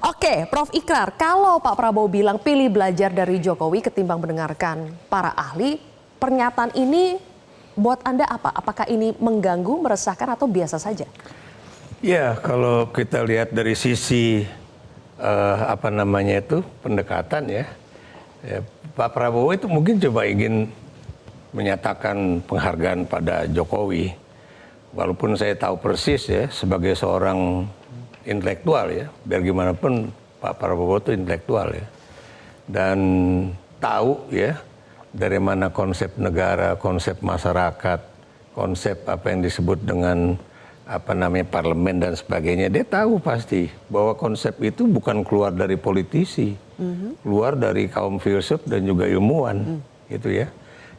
Oke, Prof. Ikrar, kalau Pak Prabowo bilang pilih belajar dari Jokowi ketimbang mendengarkan para ahli, pernyataan ini buat Anda apa? Apakah ini mengganggu, meresahkan, atau biasa saja? Ya, kalau kita lihat dari sisi pendekatan ya, Pak Prabowo itu mungkin coba ingin menyatakan penghargaan pada Jokowi. Walaupun saya tahu persis ya, sebagai seorang intelektual ya, biar gimana pun Pak Prabowo itu intelektual ya, dan tahu ya dari mana konsep negara, konsep masyarakat, konsep apa yang disebut dengan parlemen dan sebagainya. Dia tahu pasti bahwa konsep itu bukan keluar dari politisi, keluar dari kaum filsuf dan juga ilmuwan, gitu ya.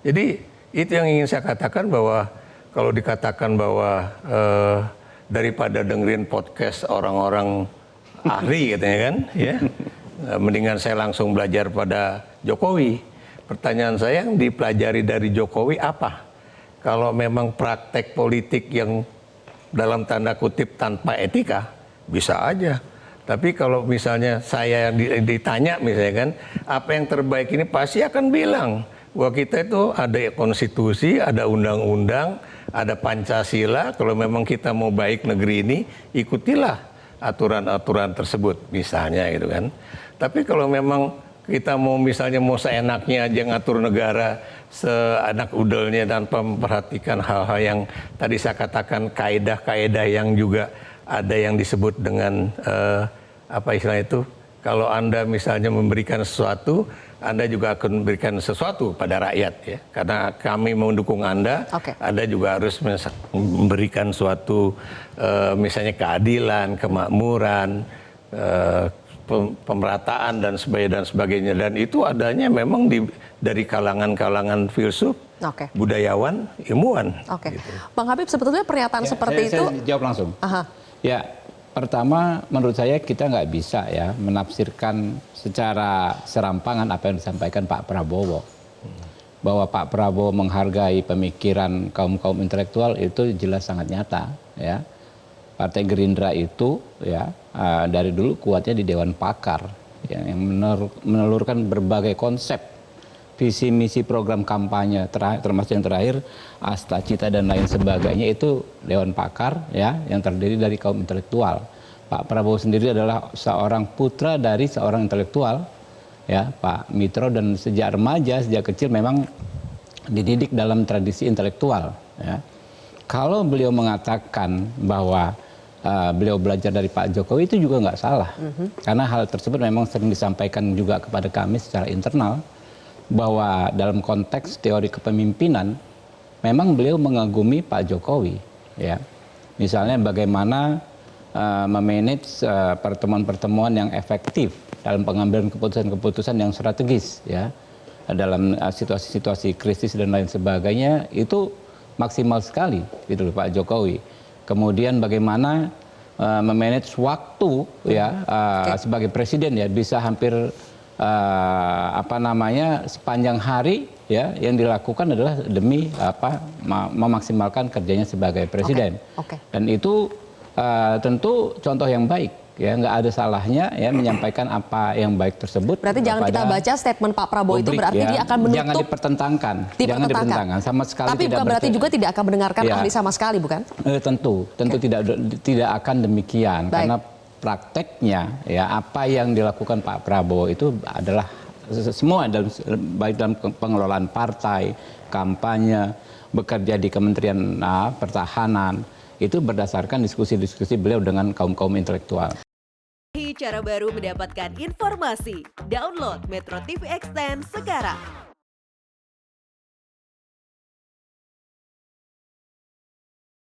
Jadi itu yang ingin saya katakan, bahwa kalau dikatakan bahwa daripada dengerin podcast orang-orang ahli katanya kan, ya, mendingan saya langsung belajar pada Jokowi. Pertanyaan saya, yang dipelajari dari Jokowi apa? Kalau memang praktek politik yang dalam tanda kutip tanpa etika, bisa aja. Tapi kalau misalnya saya ditanya misalnya kan, apa yang terbaik ini, pasti akan bilang bahwa kita itu ada konstitusi, ada undang-undang, ada Pancasila. Kalau memang kita mau baik negeri ini, ikutilah aturan-aturan tersebut misalnya gitu kan. Tapi kalau memang kita mau misalnya mau seenaknya aja ngatur negara, seenak udelnya tanpa memperhatikan hal-hal yang tadi saya katakan, kaedah-kaedah yang juga ada yang disebut dengan apa istilah itu, kalau Anda misalnya memberikan sesuatu, Anda juga akan memberikan sesuatu pada rakyat ya. Karena kami mendukung Anda, Anda juga harus memberikan suatu misalnya keadilan, kemakmuran, pemerataan dan sebagainya, dan itu adanya memang dari kalangan-kalangan filsuf, budayawan, ilmuwan. Gitu. Bang Habib, sebetulnya pernyataan seperti itu. Saya jawab langsung. Ya, pertama menurut saya kita nggak bisa ya menafsirkan secara serampangan apa yang disampaikan Pak Prabowo. Bahwa Pak Prabowo menghargai pemikiran kaum intelektual itu jelas sangat nyata ya. Partai Gerindra itu ya dari dulu kuatnya di Dewan Pakar ya, yang menelurkan berbagai konsep, visi misi program kampanye termasuk yang terakhir Asta Cita dan lain sebagainya, itu Dewan Pakar ya, yang terdiri dari kaum intelektual. Pak Prabowo sendiri adalah seorang putra dari seorang intelektual ya, Pak Mitro, dan sejak remaja, sejak kecil memang dididik dalam tradisi intelektual ya. Kalau beliau mengatakan bahwa beliau belajar dari Pak Jokowi, itu juga nggak salah. Karena hal tersebut memang sering disampaikan juga kepada kami secara internal, bahwa dalam konteks teori kepemimpinan, memang beliau mengagumi Pak Jokowi. Ya. Misalnya bagaimana memanage pertemuan-pertemuan yang efektif dalam pengambilan keputusan-keputusan yang strategis. Ya. Dalam situasi-situasi krisis dan lain sebagainya, itu maksimal sekali gitu loh Pak Jokowi. Kemudian bagaimana memanage waktu ya sebagai presiden ya, bisa hampir sepanjang hari ya, yang dilakukan adalah demi memaksimalkan kerjanya sebagai presiden. Dan itu tentu contoh yang baik. Ya, nggak ada salahnya ya menyampaikan apa yang baik tersebut. Berarti jangan kita baca statement Pak Prabowo itu berarti dia akan menutup. Jangan dipertentangkan. Jangan dipertentangkan sama sekali. Tapi bukan berarti juga tidak akan mendengarkan ahli sama sekali, bukan? Tentu tidak akan demikian. Karena prakteknya ya, apa yang dilakukan Pak Prabowo itu adalah semua baik dalam pengelolaan partai, kampanye, bekerja di Kementerian Pertahanan, itu berdasarkan diskusi-diskusi beliau dengan kaum intelektual. Cara baru mendapatkan informasi. Download Metro TV Extend sekarang.